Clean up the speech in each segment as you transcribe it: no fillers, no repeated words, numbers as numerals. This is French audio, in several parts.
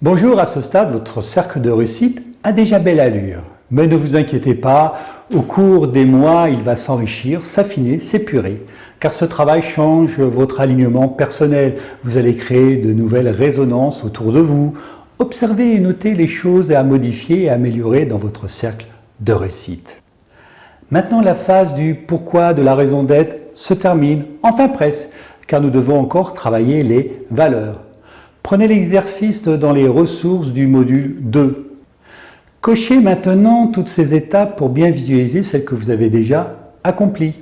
Bonjour, à ce stade, votre cercle de réussite a déjà belle allure. Mais ne vous inquiétez pas, au cours des mois, il va s'enrichir, s'affiner, s'épurer. Car ce travail change votre alignement personnel. Vous allez créer de nouvelles résonances autour de vous. Observez et notez les choses à modifier et à améliorer dans votre cercle de réussite. Maintenant, la phase du pourquoi de la raison d'être se termine, enfin presque, car nous devons encore travailler les valeurs. Prenez l'exercice dans les ressources du module 2. Cochez maintenant toutes ces étapes pour bien visualiser celles que vous avez déjà accomplies.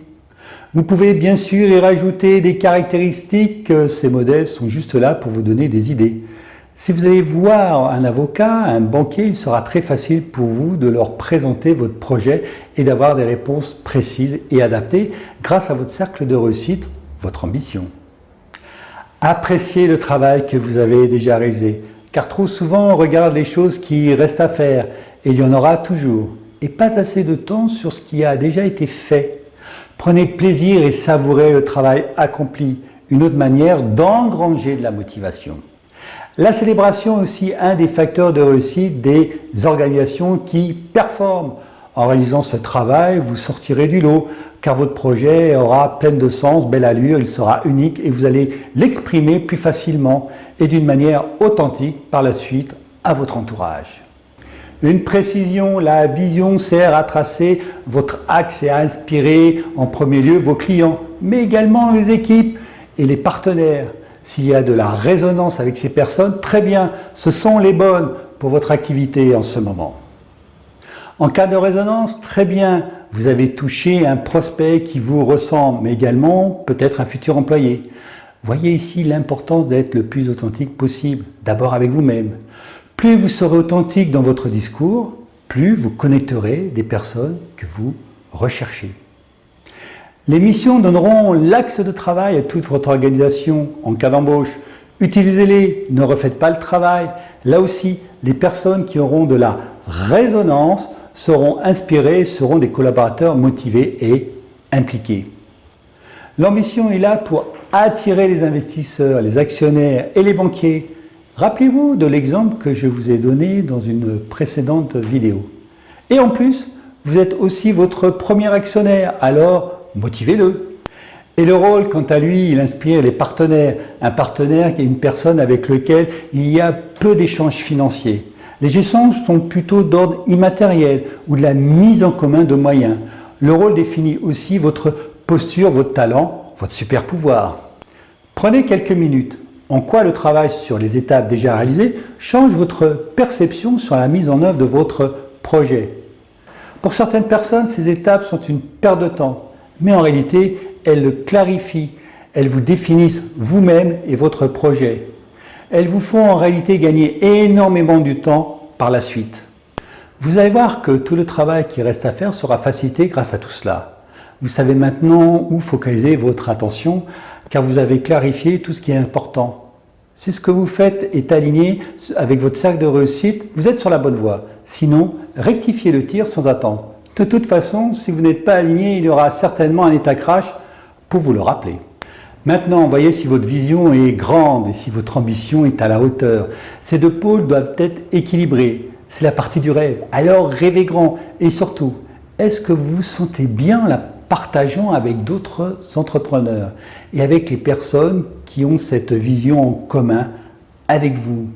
Vous pouvez bien sûr y rajouter des caractéristiques, ces modèles sont juste là pour vous donner des idées. Si vous allez voir un avocat, un banquier, il sera très facile pour vous de leur présenter votre projet et d'avoir des réponses précises et adaptées grâce à votre cercle de réussite, votre ambition. Appréciez le travail que vous avez déjà réalisé, car trop souvent on regarde les choses qui restent à faire, et il y en aura toujours, et pas assez de temps sur ce qui a déjà été fait. Prenez plaisir et savourez le travail accompli, une autre manière d'engranger de la motivation. La célébration est aussi un des facteurs de réussite des organisations qui performent. En réalisant ce travail, vous sortirez du lot, car votre projet aura plein de sens, belle allure, il sera unique et vous allez l'exprimer plus facilement et d'une manière authentique par la suite à votre entourage. Une précision, la vision sert à tracer votre axe et à inspirer en premier lieu vos clients, mais également les équipes et les partenaires. S'il y a de la résonance avec ces personnes, très bien, ce sont les bonnes pour votre activité en ce moment. En cas de résonance, très bien, vous avez touché un prospect qui vous ressemble, mais également peut-être un futur employé. Voyez ici l'importance d'être le plus authentique possible, d'abord avec vous-même. Plus vous serez authentique dans votre discours, plus vous connecterez des personnes que vous recherchez. Les missions donneront l'axe de travail à toute votre organisation en cas d'embauche. Utilisez-les, ne refaites pas le travail. Là aussi, les personnes qui auront de la résonance seront inspirés, seront des collaborateurs motivés et impliqués. L'ambition est là pour attirer les investisseurs, les actionnaires et les banquiers. Rappelez-vous de l'exemple que je vous ai donné dans une précédente vidéo. Et en plus, vous êtes aussi votre premier actionnaire, alors motivez-le. Et le rôle, quant à lui, il inspire les partenaires. Un partenaire qui est une personne avec laquelle il y a peu d'échanges financiers. Les échanges sont plutôt d'ordre immatériel ou de la mise en commun de moyens. Le rôle définit aussi votre posture, votre talent, votre super pouvoir. Prenez quelques minutes. En quoi le travail sur les étapes déjà réalisées change votre perception sur la mise en œuvre de votre projet. Pour certaines personnes, ces étapes sont une perte de temps, mais en réalité, elles le clarifient. Elles vous définissent vous-même et votre projet. Elles vous font en réalité gagner énormément du temps par la suite. Vous allez voir que tout le travail qui reste à faire sera facilité grâce à tout cela. Vous savez maintenant où focaliser votre attention car vous avez clarifié tout ce qui est important. Si ce que vous faites est aligné avec votre cercle de réussite, vous êtes sur la bonne voie. Sinon, rectifiez le tir sans attendre. De toute façon, si vous n'êtes pas aligné, il y aura certainement un état crash pour vous le rappeler. Maintenant, voyez si votre vision est grande et si votre ambition est à la hauteur. Ces deux pôles doivent être équilibrés. C'est la partie du rêve. Alors rêvez grand. Et surtout, est-ce que vous vous sentez bien la partageant avec d'autres entrepreneurs et avec les personnes qui ont cette vision en commun avec vous?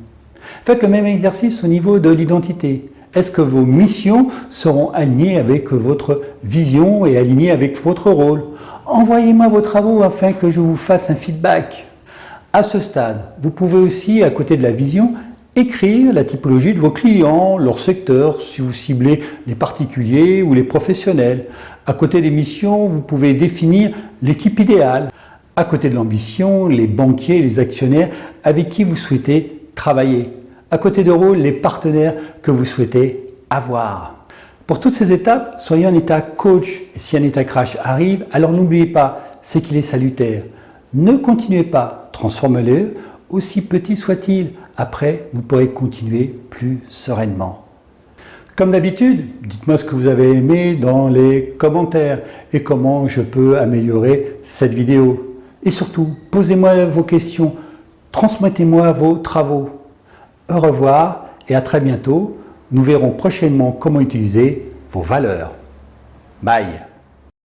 Faites le même exercice au niveau de l'identité. Est-ce que vos missions seront alignées avec votre vision et alignées avec votre rôle? Envoyez-moi vos travaux afin que je vous fasse un feedback. À ce stade, vous pouvez aussi, à côté de la vision, écrire la typologie de vos clients, leur secteur, si vous ciblez les particuliers ou les professionnels. À côté des missions, vous pouvez définir l'équipe idéale. À côté de l'ambition, les banquiers, les actionnaires avec qui vous souhaitez travailler. À côté de rôle, les partenaires que vous souhaitez avoir. Pour toutes ces étapes, soyez en état coach. Et si un état crash arrive, alors n'oubliez pas, c'est qu'il est salutaire. Ne continuez pas, transformez-le, aussi petit soit-il. Après, vous pourrez continuer plus sereinement. Comme d'habitude, dites-moi ce que vous avez aimé dans les commentaires et comment je peux améliorer cette vidéo. Et surtout, posez-moi vos questions, transmettez-moi vos travaux. au revoir et à très bientôt. Nous verrons prochainement comment utiliser vos valeurs. Bye!